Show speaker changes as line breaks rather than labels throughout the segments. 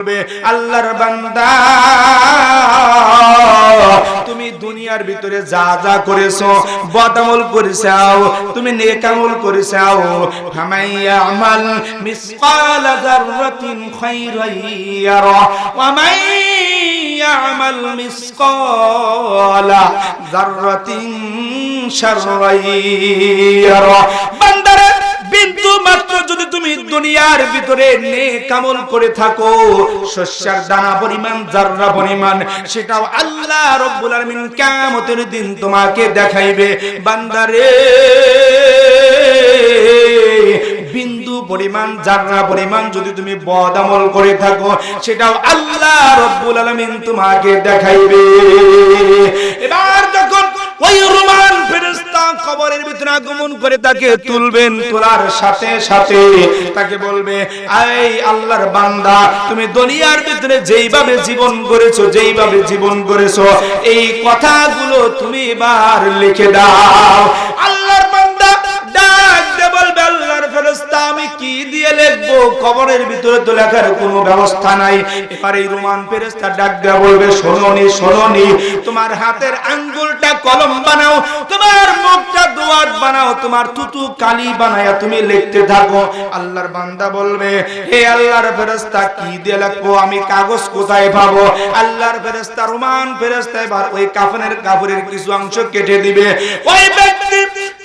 আল্লাহর বান্দা তুমি দুনিয়ার ভিতরে যা যা করেছো, বদ আমল করেছো, তুমি নেক আমল করেছো, ফামাইয়া আমাল মিসকালা যাররাতিন খায়রান ইয়ারা ওয়া মাইয়া আমাল মিসকালা যাররাতিন শাররান ইয়ারা। বান্দারে বিন্দু মাত্র যদি তুমি দুনিয়ার ভিতরে নেক আমল করে থাকো, শস্যের দানা পরিমাণ, জাররা পরিমাণ, সেটাও আল্লাহ রাব্বুল আলামিন কিয়ামতের দিন তোমাকে দেখাইবে। বান্দারে বিন্দু পরিমাণ, জাররা পরিমাণ যদি তুমি বদ আমল করে থাকো, সেটাও আল্লাহ রাব্বুল আলামিন তোমাকে দেখাইবে। এবার যখন ওই রোমান ফেরেশতা কবরের ভিতরে আগমন করে তাকে তুলবেন, তোলার সাথে সাথে তাকে বলবে, এই আল্লাহর বান্দা, তুমি দুনিয়ার ভিতরে যেইভাবে জীবন করেছো, যেইভাবে জীবন করেছো, এই কথাগুলো তুমি এবার লিখে দাও। আল্লাহর বান্দা ডাক দিয়ে বলবে, আল্লাহর ফেরেশতা, আমি কি দিয়ে লিখবো? কবরের ভিতরে তো লেখার কোনো ব্যবস্থা নাই। এবার এই রোমান ফেরেশতা ডাক দিয়ে বলবে, শোনোনি, শোনোনি, তোমার হাতের আঙ্গুলটা কলম বানাও, তোমার মুখটা দোয়াত বানাও, তোমার থুতু কালি বানায়া তুমি লিখতে থাকো। আল্লাহর বান্দা বলবে, হে আল্লাহর ফেরেশতা, কি দিয়ে লিখবো? আমি কাগজ কোথায় পাবো? আল্লাহর ফেরেশতা, রোমান ফেরেশতা এবার ওই কাফনের কিছু অংশ কেটে দিবে। ওই ব্যক্তি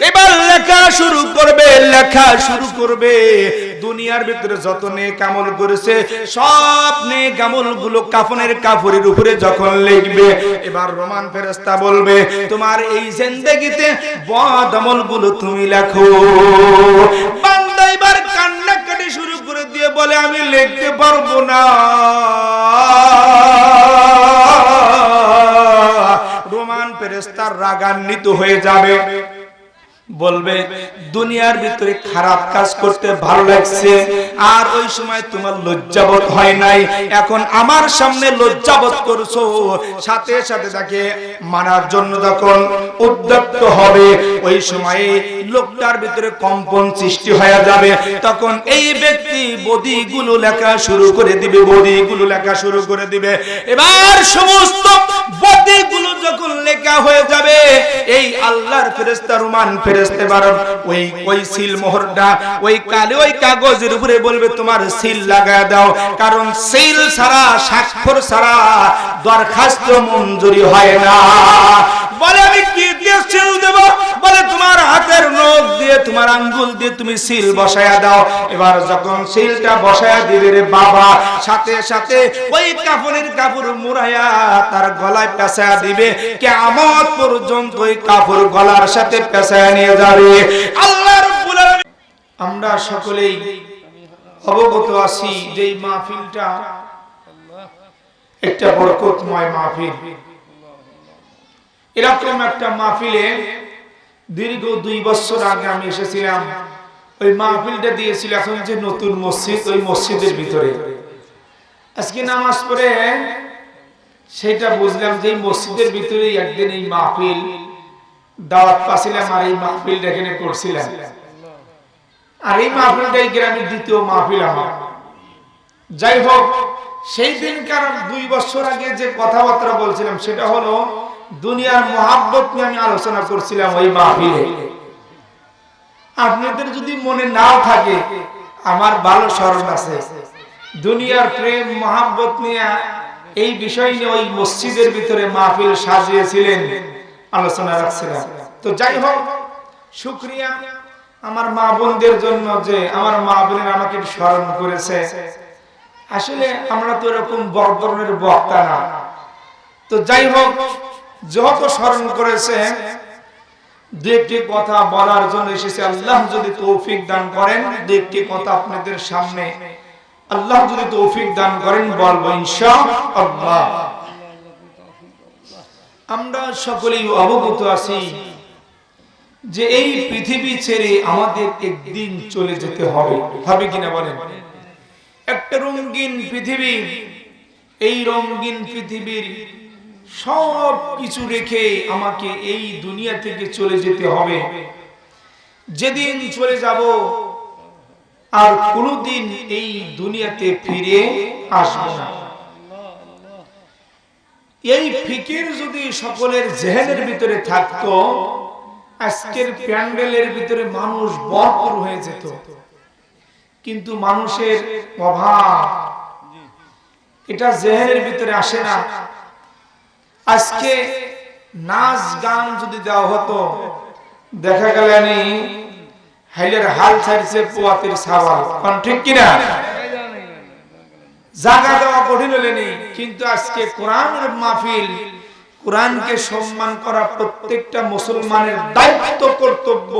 এবার লেখা শুরু করবে, লেখা শুরু করবে। দুনিয়ার ভিতরে যত নেক আমল করেছে, সব নেক আমলগুলো কাফনের উপরে যখন লিখবে, এবার রোমান ফেরেশতা বলবে, তোমার এই জিন্দেগিতে বদ আমলগুলো তুমি লেখো। বান্দা এবার কান্নাকাটি শুরু করে দিয়ে বলে, আমি লিখতে পারবো না। রোমান ফেরেশতা রাগান্বিত হয়ে যাবে, বলবে, দুনিয়ার ভিতরে খারাপ কাজ করতে ভালো লাগছে, আর ওই সময় তোমার লজ্জাবোধ হয় নাই, এখন আমার সামনে লজ্জাবোধ করছো। সাথে সাথে তাকে মানার জন্য যখন উদ্যত হবে, ওই সময়ে লোকটার ভিতরে কম্পন সৃষ্টি হয়ে যাবে। তখন এই ব্যক্তি বদিগুলো লেখা শুরু করে দিবে, বদিগুলো লেখা শুরু করে দিবে। এবার সমস্ত বদিগুলো যখন লেখা হয়ে যাবে, এই আল্লাহর ফেরেশতা রোমান ফেরেশতা এবার ওই সিল মোহরটা ওই কাগজের উপরে বলবে, তোমার সিল লাগায় দাও, কারণ সিল ছাড়া, স্বাক্ষর ছাড়া দরখাস্ত মঞ্জুরি হয় না। বলে, আমি কি দিয়ে সিল দেব? বলে, তোমার হাতের নখ দিয়ে, তোমার আঙ্গুল দিয়ে তুমি সিল বসায়া দাও। এবার যখন সিলটা বসায়া দিবে রে বাবা, সাথে সাথে ওই কাপড় মুড়াইয়া তার গলায় পেঁচায়া দিবে। কিয়ামত পর্যন্ত ওই কাপড় গলার সাথে পেঁচায়া নিয়ে যাবে। আল্লাহ রাব্বুল আলামিন, আমরা সকলেই অবগত আছি যে এই মাহফিলটা একটা বরকতময় মাহফিল। এরকম একটা মাহফিলে দীর্ঘ 2 বছর আগে আমি এসেছিলাম। ওই মাহফিলটা দিয়েছিল এখন যে নতুন মসজিদ, ওই মসজিদের ভিতরে। আজকে নামাজ পড়ে সেটা বুঝলাম যে এই মসজিদের ভিতরে একদিন এই মাহফিল দাওয়াত পাচ্ছিলাম, আর এই মাহফিলটা এখানে করছিলাম। আর এই মাহফিলটাই গ্রামের দ্বিতীয় মাহফিল আমার। যাই হোক, সেই দিনকার 2 বছর আগে যে কথাবার্তা বলছিলাম, সেটা হলো দুনিয়ার মহাব্বত নিয়ে আমি আলোচনা করছিলাম ওই মাহফিলে। আপনাদের যদি মনে নাও থাকে, আমার ভালো স্মরণ আছে, দুনিয়ার প্রেম মহাব্বত নিয়ে এই বিষয় নিয়ে ওই মসজিদের ভিতরে মাহফিল সাজিয়েছিলেন, আলোচনা রাখছিলাম। তো যাই হোক, শুকরিয়া আমার মা বোনদের জন্য যে আমার মা বোনেরা আমাকে স্মরণ করেছে। আসলে আমরা তো এরকম বড় ধরনের বক্তা না। তো যাই হোক, যত স্মরণ করেছে, 2টি কথা বলার জন্য এসেছে। আল্লাহ যদি তৌফিক দান করেন, 2টি কথা আপনাদের সামনে আল্লাহ যদি তৌফিক দান করেন বলবো ইনশাআল্লাহ। আমরা সকলেই অবগত আছি যে এই পৃথিবী ছেড়ে আমাদের একদিন চলে যেতে হবে, হবে কিনা বলেন? একটা রঙিন পৃথিবী, এই রঙিন পৃথিবীর সব কিছু রেখে আমাকে এই দুনিয়া থেকে চলে যেতে হবে। যেদিন চলে যাব, আর কোনোদিন এই দুনিয়াতে ফিরে আসবে না। এই ফিকির যদি সকলের জেহেনের ভিতরে থাকতো, আজকের প্যান্ডেলের ভিতরে মানুষ ভরপুর হয়ে যেত। কিন্তু মানুষের অভাব, এটা জেহেনের ভিতরে আসে না। আজকে নাচ গান যদি দেওয়া হতো, দেখা গেল হাইলের হাল ছাড়ছে পোয়াতের সাওয়াল, কোন ঠিক কিনা? জায়গা দেওয়া কঠিন হলেনি। কিন্তু আজকে কোরআনের মাহফিল, কোরআনকে সম্মান করা প্রত্যেকটা মুসলমানের দায়িত্ব, কর্তব্য।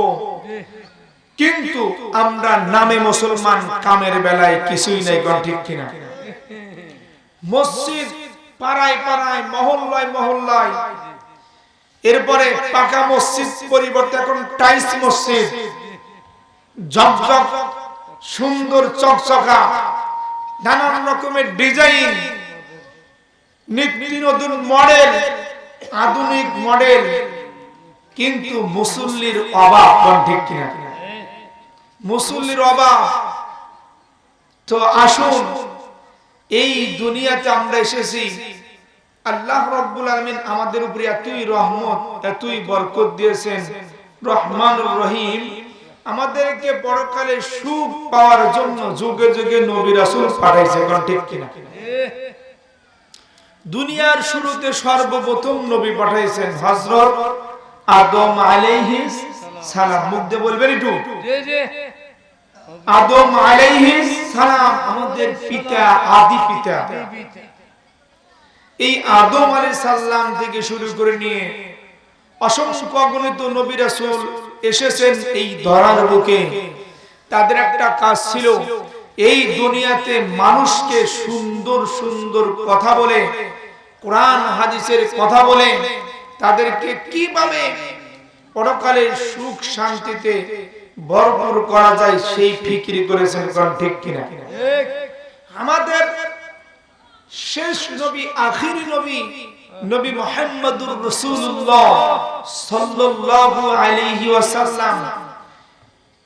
কিন্তু আমরা নামে মুসলমান, কামের বেলায় কিছুই নাই, কোন ঠিক কিনা? মসজিদ পাড়ায় পাড়ায়, মহল্লায় মহল্লায়, এরপরে পাকা মসজিদ পরিবর্তে এখন টাইলস মসজিদ, ঝকঝক সুন্দর চকচকা, নানান রকমের ডিজাইন, নিত্য নতুন মডেল, আধুনিক মডেল। কিন্তু মুসল্লির অভাব, কোন ঠিক কিনা? মুসল্লির অভাব। তো আসুন, এই দুনিয়াতে আমরা এসেছি, আল্লাহ রাব্বুল আলামিন আমাদের উপরে এতই রহমত, এতই বরকত দিয়েছেন, রহমানুর রহিম। আমাদেরকে পরকালে সুখ পাওয়ার জন্য যুগে যুগে নবী রাসূল পাঠাইছে, কোন ঠিক কিনা? দুনিয়ার শুরুতে সর্বপ্রথম নবী পাঠাইছেন হযরত আদম আলাইহিস সালাম। মুখ দিয়ে বলবেন একটু, আদম আলাইহিস সালাম আমাদের পিতা, আদি পিতা। এই আদম আলাইহিস সালাম থেকে শুরু করে নিয়ে অসংখ্য অগণিত নবী রাসূল এসেছেন এই ধরার বুকে। তাদের একটা কাজ ছিল, এই দুনিয়াতে মানুষকে সুন্দর সুন্দর কথা বলে, কোরআন হাদিসের কথা বলে, তাদেরকে কিভাবে পরকালের সুখ শান্তিতে ভরপুর করা যায় সেই ফিকির করেছেন, কোন ঠিক কিনা? আমাদের শেষ নবী, আখিরি নবী, নবী মুহাম্মদুর রাসূলুল্লাহ সাল্লাল্লাহু আলাইহি ওয়াসাল্লাম,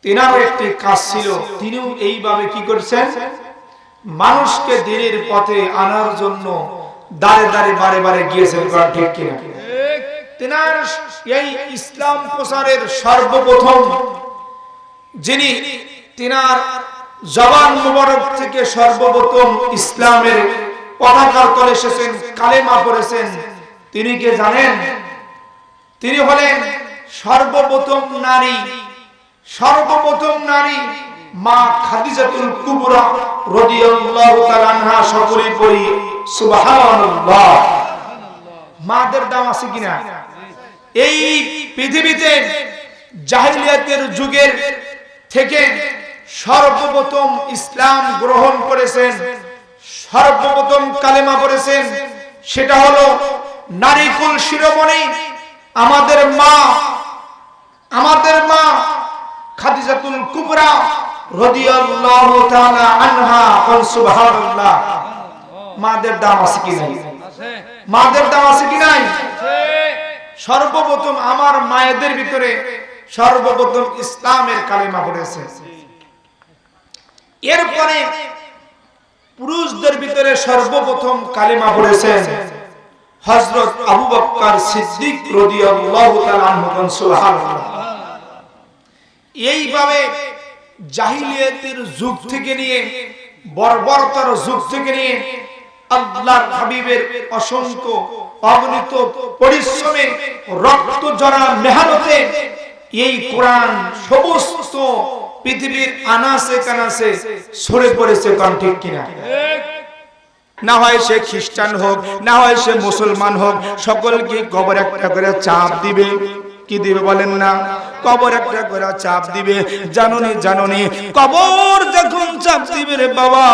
তিনার একটি কাজ ছিল, তিনিও এইভাবে কি করেছেন, মানুষকে দ্বীনের পথে আনার জন্য দাঁড়ে দাঁড়ে বারে বারে গিয়েছেন, কোন ঠিক কিনা? তিনার এই ইসলাম প্রচারের সর্বপ্রথম যিনি, তিনার জবান মুবারক থেকে সর্বপ্রথম ইসলামের পতাকা তলে এসেছেন, কালেমা পড়েছেন, তিনি কে জানেন? তিনি হলেন সর্বপ্রথম নারী, সর্বপ্রথম নারী মা খাদিজাতুল কুবরা রাদিয়াল্লাহু তাআলা আনহা। সকলেই পড়ি সুবহানাল্লাহ। মাদের দাম আছে কিনা? এই পৃথিবীতে জাহিলিয়াতের যুগের থেকে সর্বপ্রথম ইসলাম গ্রহণ করেছেন, সর্বপ্রথম কালেমা পড়েছেন, সেটা হলো নারীকুল শিরোমণি আমাদের মা খাদিজাতুল কুবরা রাদিয়াল্লাহু তাআলা আনহা। সুবহানাল্লাহ। মাদের দাম আছে কি নাই? মাদের দাম আছে কি নাই? সর্বপ্রথম আমার মায়েদের ভিতরে সর্বপ্রথম ইসলামের কালেমা পড়েছে। এরপরে পুরুষদের ভিতরে সর্বপ্রথম কালেমা পড়েছেন হযরত আবু বকর সিদ্দিক রাদিয়াল্লাহু তাআলা আনহু। সুবহানাল্লাহ। এইভাবে জাহিলিয়াতের যুগ থেকে নিয়ে বর্বরতার যুগ থেকে নিয়ে আল্লাহর হাবিবের অসংখ্য অগণিত পরিশ্রমে, রক্ত ঝরা মেহনতে এই কোরআন সমস্ত পৃথিবীর আনাসে কানাসে ছড়ে পড়েছে, কোন ঠিক কিনা? না হয় সে খ্রিস্টান হোক, না হয় সে মুসলমান হোক, সকলকে কবর একটা করে চাপ দিবে। কি দিবে বলেন না? কবর একটা করে চাপ দিবে। জাননি কবর যখন চাপ দিবে রে বাবা,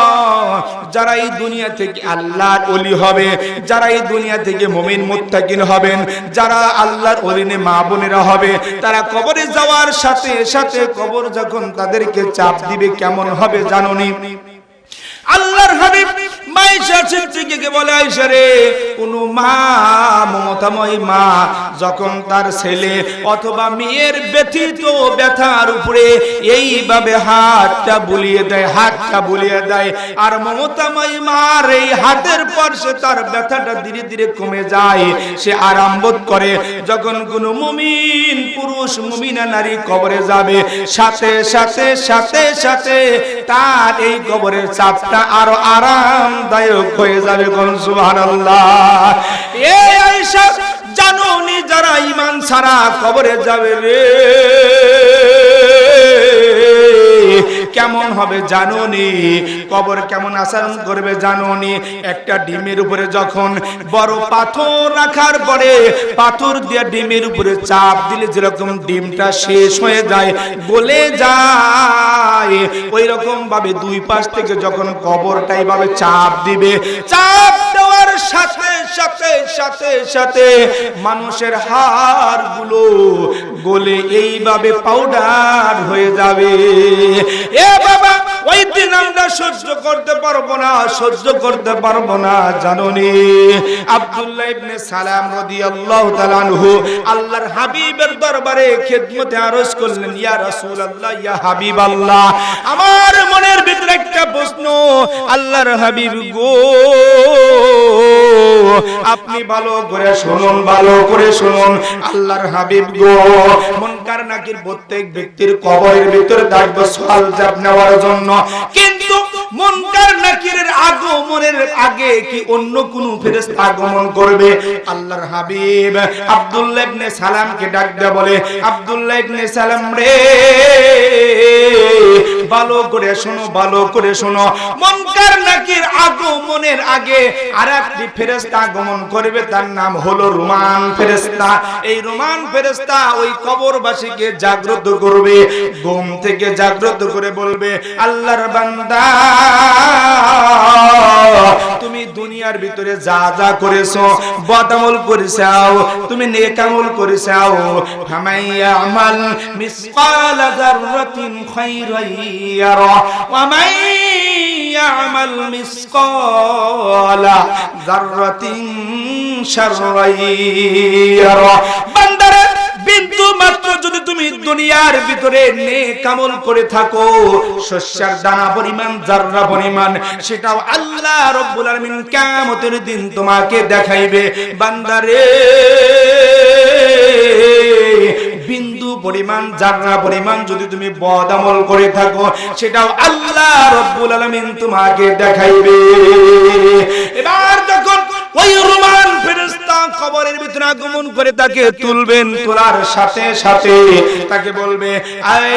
যারা এই দুনিয়া থেকে আল্লাহর ওলি হবে, যারা এই দুনিয়া থেকে মুমিন মুত্তাকিন হবেন, যারা আল্লাহর ওলিনে মা বোনেরা হবে, তারা কবরে যাওয়ার সাথে সাথে কবর যখন তাদেরকে চাপ দিবে কেমন হবে জাননি? আল্লাহর হাবিব মাইশা সিদ্দিকীকে বলে, আয়েশা রে, কোন মা, মমতাময়ী মা যখন তার ছেলে অথবা মেয়ের ব্যথিত ব্যথার উপরে এইভাবে হাতটা বুলিয়ে দেয়, হাতটা বুলিয়ে দেয়, আর মমতাময়ী মার এই হাতের পর সে তার ব্যথাটা ধীরে ধীরে কমে যায়, সে আরাম বোধ করে। যখন কোন মুমিন পুরুষ, মুমিনা নারী কবরে যাবে, সাথে সাথে সাথে সাথে তার এই কবরের চাপটা আরো আরামদায়ক হয়ে যাবে। কোন সুবহানাল্লাহ। এই আয়েশা জানোনি যারা ঈমান ছাড়া কবরে যাবে রে কেমন হবে জানোনি? কবর কেমন আচরণ করবে জানোনি? একটা ডিমের উপরে যখন বড় পাথর রাখার পরে পাথর দিয়ে ডিমের উপরে চাপ দিলে যেরকম ডিমটা শেষ হয়ে যায়, গলে যায়, ওই রকম ভাবে দুই পাশ থেকে যখন কবরটা এইভাবে চাপ দিবে, চাপ দেওয়ার সাথে সাথে সাথে সাথে মানুষের হাড়গুলো গলে এইভাবে পাউডার হয়ে যাবে। এ বাবা, ওই দিন আমরা সহ্য করতে পারবো না, সহ্য করতে পারবো না জানোনি? আব্দুল্লাহ ইবনে সালাম রাদিয়াল্লাহু তাআলা আনহু আল্লাহর হাবিবের দরবারে খিদমতে আরজ করলেন, ইয়া রাসূলুল্লাহ, ইয়া হাবিবাল্লাহ, আমার মনের ভিতরে একটা প্রশ্ন, আল্লাহর হাবিব গো, আপনি ভালো করে শুনুন, ভালো করে শুনুন, আল্লাহর হাবিব গো, মুনকার নাকির প্রত্যেক ব্যক্তির কবরের ভিতরে থাকবে সওয়াল জবাব নেওয়ার জন্য, কিন্তু মুনকার নাকিরের আগমনের আগে কি অন্য কোন ফেরেশতা আগমন করবে? আল্লাহর হাবিব আব্দুল্লাহ ইবনে সালামকে ডাক দিয়ে বলে, আব্দুল্লাহ ইবনে সালাম রে, ভালো করে শোনো, ভালো করে শোনো, মুনকার নাকির আগমনের আগে আরেকটি ফেরেশতা আগমন করবে, তার নাম হলো রুমান ফেরেশতা। এই রুমান ফেরেশতা ওই কবরবাসীকে জাগ্রত করবে, ঘুম থেকে জাগ্রত করে বলবে, আল্লাহর বান্দা, তুমি দুনিয়ার ভিতরে যা যা করেছো, বদআমল করেছো, তুমি নেক আমল করেছো, ফামাইয়া আমাল মিসকালা যাররাতিন খায়রান ইয়ারা ওয়া মান ইয়ামাল মিসকালা যাররাতিন শাররান ইয়ারা। বান্দারে, বিন্দু মাত্র যদি তুমি দুনিয়ার ভিতরে নেক আমল করে থাকো, শস্যের দানা পরিমাণ, জাররা পরিমাণ, সেটাও আল্লাহ রাব্বুল আলামিন কিয়ামতের দিন তোমাকে দেখাইবে। বান্দারে, বিন্দু পরিমাণ, জাররা পরিমাণ যদি তুমি বদ আমল করে থাকো, সেটাও আল্লাহ রাব্বুল আলামিন তোমাকে দেখাইবে। এবার যখন ওই রুমান ফেরেশতা কবরের ভিতরে আগমন করে তাকে তুলবেন, তোলার সাথে সাথে তাকে বলবে,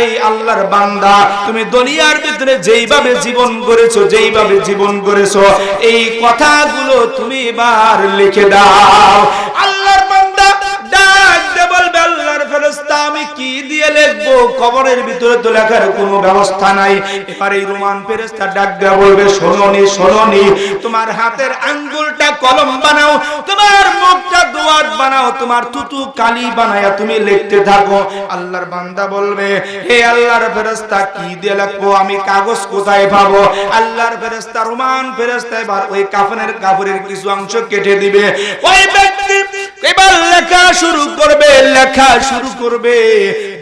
এই আল্লাহর বান্দা, তুমি দুনিয়ার ভিতরে যেইভাবে জীবন করেছো, যেইভাবে জীবন করেছো, এই কথাগুলো তুমি এবার লিখে দাও। আল্লাহর বান্দা ডাক দিয়ে বলবে, আল্লাহর ফেরেশতা, আমি কি দিয়ে লিখবো? কবরের ভিতরে তো লেখার কোনো ব্যবস্থা নাই। এবার এই রুমান ফেরেশতা ডাক দিয়ে বলবে, শোনোনি, শোনোনি, তোমার হাতের আঙ্গুলটা কলম বানাও, তোমার মুখটা দোয়াত বানাও, তোমার তুতু কালি বানায়া তুমি লিখতে থাকো। আল্লাহর বান্দা বলবে, হে আল্লাহর ফেরেশতা, কি দিয়ে লিখবো? আমি কাগজ কোথায় পাবো? আল্লাহর ফেরেশতা, রুমান ফেরেশতা এবার ওই কাফনের কিছু অংশ কেটে দিবে। ওই ব্যক্তি এবার লেখা শুরু করবে, লেখা শুরু করবে।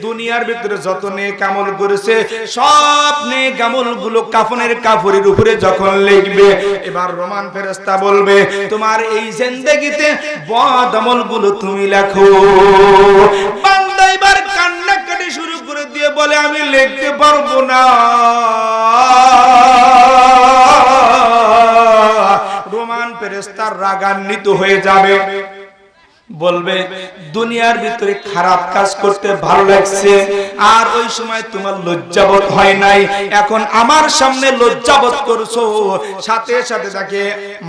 দুনিয়ার ভিতরে যত নেক আমল করেছে, সব নেক আমলগুলো কাফনের উপরে যখন লিখবে, এবার রোমান ফেরেশতা বলবে, তোমার এই জিন্দেগিতে বদ আমলগুলো তুমি লেখো। বান্দা এবার কান্নাকাটি শুরু করে দিয়ে বলে, আমি লিখতে পারবো না। রোমান ফেরেশতা রাগান্বিত হয়ে যাবে, বলবে, দুনিয়ার ভিতরে খারাপ কাজ করতে ভালো লাগছে, আর ওই সময় তোমার লজ্জাবোধ হয় নাই, এখন আমার সামনে লজ্জাবোধ করছো। সাথে সাথে তাকে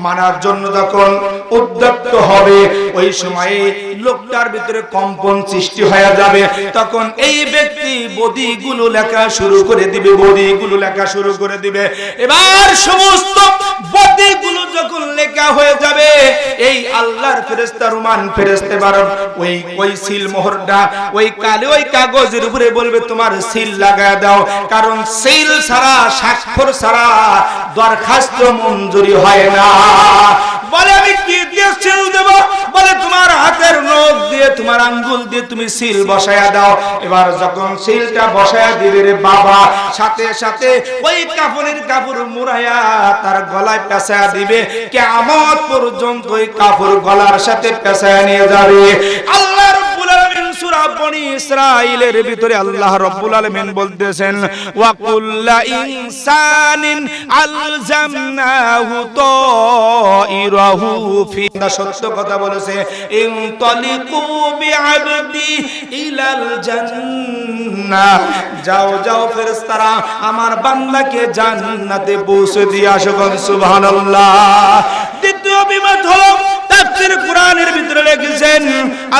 মানার জন্য যখন উদ্যত হবে, ওই সময়ে লোকটার ভিতরে কম্পন সৃষ্টি হয়ে যাবে। তখন এই ব্যক্তি বদিগুলো লেখা শুরু করে দিবে, বদিগুলো লেখা শুরু করে দিবে। এবার সমস্ত বদিগুলো যখন লেখা লেখা হয়ে যাবে। এই আল্লাহর ফেরেশতা রুমান ফেরেশতে বারণ ওই সিল মোহরটা ওই কালে ওই কাগজের উপরে বলবে তোমার সিল লাগায় দাও, কারণ সিল ছাড়া স্বাক্ষর ছাড়া দরখাস্ত মঞ্জুরি হয় না। বলে আমি কি দিয়ে সিল দেব? বলে তোমার হাতের নখ দিয়ে তোমার আঙ্গুল দিয়ে তুমি সিল বসায়া দাও। এবার যখন সিলটা বসায়া দিবে রে বাবা, সাথে সাথে ওই কাফনের কাপড় মুড়ায়া তার গলায় পেঁচায়া দিবে। কিয়ামত পর্যন্ত ওই কাপড় গলার সাথে পেঁচায়া নিয়ে যাবে। আল্লাহ রাব্বুল আলামিন সূরা বনি ইসরাঈলের ভিতরে আল্লাহ রাব্বুল আলামিন বলতেছেন ওয়া কুল্লা ইনসানিন আলজামনাহু তাইরাহু ফি, সত্য কথা বলেছে, ইনতালিকু বিআবদি ইলাল জান্নাহ, যাও যাও ফেরেশতারা আমার বান্দাকে জান্নাতে পৌঁছে দিয়ে আসো। সুবহানাল্লাহ। দ্বিতীয় বিবাদ হলো তাফসীর কোরআনের ভিতরে লিখেছেন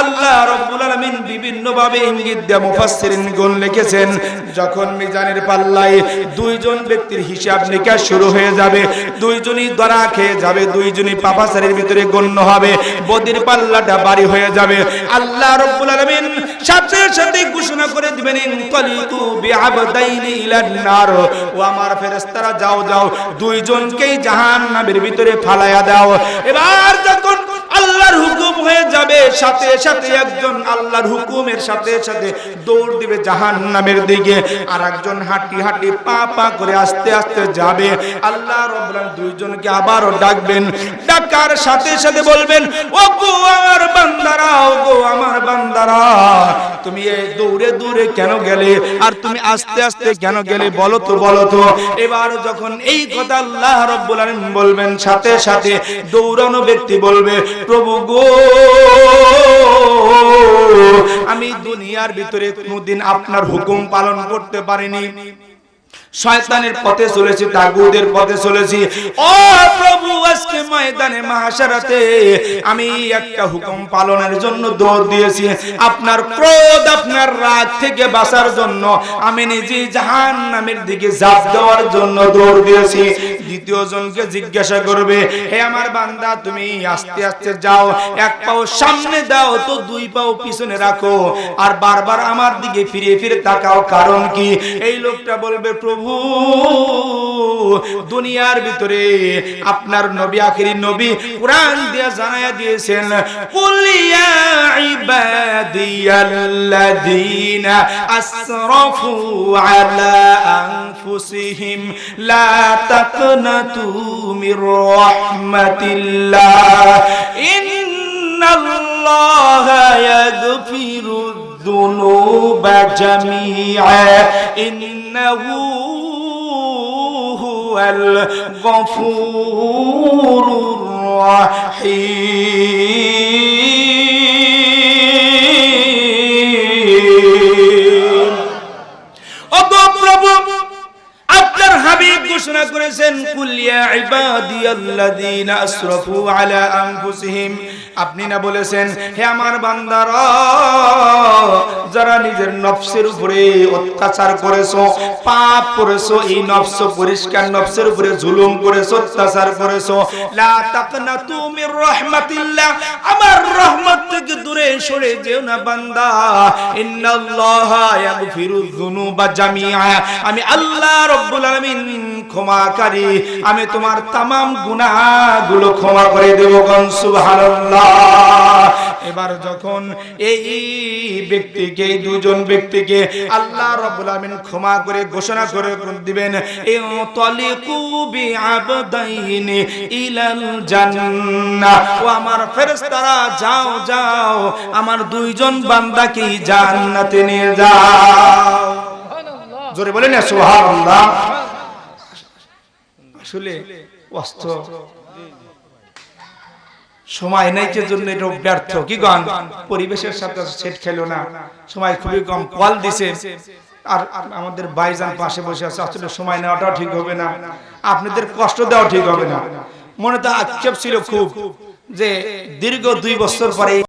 আল্লাহ রাব্বুল আলামিন বিভিন্ন ভাবে ইঙ্গিত দিয়ে মুফাসসিরিনগণ লিখেছেন যখন মিজানের পাল্লায় দুইজন ব্যক্তির হিসাব নিকাশ শুরু হয়ে যাবে, দুইজনই ধরা খেয়ে যাবে, দুইজনই পাপাচারের ভিতরে গণ্য হবে, বদির পাল্লাটা ভারী হয়ে যাবে। আল্লাহ রাব্বুল আলামিন সাথে সাথে ঘোষণা করে দিবেন ইনতালিকু বিআবদাইনি ইলান নার, ও আমার ফেরেশতারা যাও যাও দুইজনকেই জাহান্নামের ভিতরে ফালায়া দাও। এবার যখন আল্লাহর হুকুম হয়ে যাবে, সাথে সাথে একজন আল্লাহর হুকুমের সাথে সাথে দৌড় দিবে জাহান্নামের দিকে, আর একজন হাঁটি হাঁটি পা পা করে আস্তে আস্তে যাবে। আল্লাহ রাব্বুল আলামিন দুইজনকে আবারও ডাকবেন, ডাকার সাথে সাথে বলবেন ও গো আমার বান্দারা, ও গো আমার বান্দারা, তুমি এই দৌড়ে দৌড়ে কেন গেলে আর তুমি আস্তে আস্তে কেন গেলে বলো তো বলো তো। এবার যখন এই কথা আল্লাহ রাব্বুল আলামিন বলবেন, সাথে সাথে দৌড়ানো ব্যক্তি বলবে প্রভু গো, আমি দুনিয়ার ভিতরে কোনদিন আপনার হুকুম পালন করতে পারিনি, শয়তানের পথে চলেছি, তাগুদের পথে চলেছি। ও প্রভু আজকে ময়দানে মাহশারাতে আমি একটা হুকুম পালনের জন্য দৌড় দিয়েছি, আপনার ক্রোধ আপনার রাগ থেকে বাঁচার জন্য আমি নিজে জাহান্নামের দিকে ঝাঁপ দেওয়ার জন্য দৌড় দিয়েছি। দ্বিতীয় জনকে জিজ্ঞাসা করবে হে আমার বান্দা তুমি আস্তে আস্তে যাও, এক পাও সামনে দাও তো দুই পাও পিছনে রাখো, আর বারবার আমার দিকে ফিরে ফিরে তাকাও, কারণ কি? এই লোকটা বলবে প্রভু দুনিয়ার ভিতরে আপনার নবী আখিরি নবী কুরআন দিয়ে জানায়া দিয়েছেন কুল ইয়া ইবাদিয়াল্লাযীনা আসরাফু আলা আনফুসিহিম লা তাকনাতু মির রাহমাতিল্লাহ ইন্নাল্লাহা ইয়াগফিরুয যুনুবা জামিআ ইন্নাহু হুয়াল গফুরুর রহিম। ওগো প্রভু আপনার হাবিব ঘোষণা করেছেন কুল ইয়া ইবাদিয়াল্লাযীনা আসরাফু আলা আনফুসিহিম, আপনি না বলেছেন হে আমার বান্দারা যারা নিজের নফসের উপরে অত্যাচার করেছো, পাপ করেছো, এই নফস পরিষ্কার নফসের উপরে জুলুম করেছো, অত্যাচার করেছো, লা তাকনাতু মির রাহমাতিল্লাহ, আমার রহমত থেকে দূরে সরে যেও না বান্দা, ইন্নাল্লাহা ইয়াগফিরুয যুনুবা জামিআ, আমি আল্লাহ রাব্বুল আলামিন ক্ষমাকারী, আমি তোমার तमाम গুনাহগুলো ক্ষমা করে দেব। সুবহানাল্লাহ। এবার যখন এই ব্যক্তিকে এই দুজন ব্যক্তিকে আল্লাহ রাব্বুল আলামিন ক্ষমা করে ঘোষণা করে দিবেন ইনতালিকু বিআবদাইনি ইলাল জান্নাহ, ও আমার ফেরেশতারা যাও যাও আমার দুইজন বান্দাকে জান্নাতে নিয়ে যাও। জোরে বলেন না সুবহানাল্লাহ। আসলে অস্ত সময় নাই যে জন্য এটা ব্যর্থ, কি গান পরিবেশের সাথে সেট খেলো না, সময় খুবই কম, কল দিছে আর আমাদের ভাইজান পাশে বসে আছে, আসলে সময় নেওয়াটাও ঠিক হবে না, আপনাদের কষ্ট দেওয়া ঠিক হবে না। মনে তো আক্ষেপ ছিল খুব যে দীর্ঘ 2 বছর পরে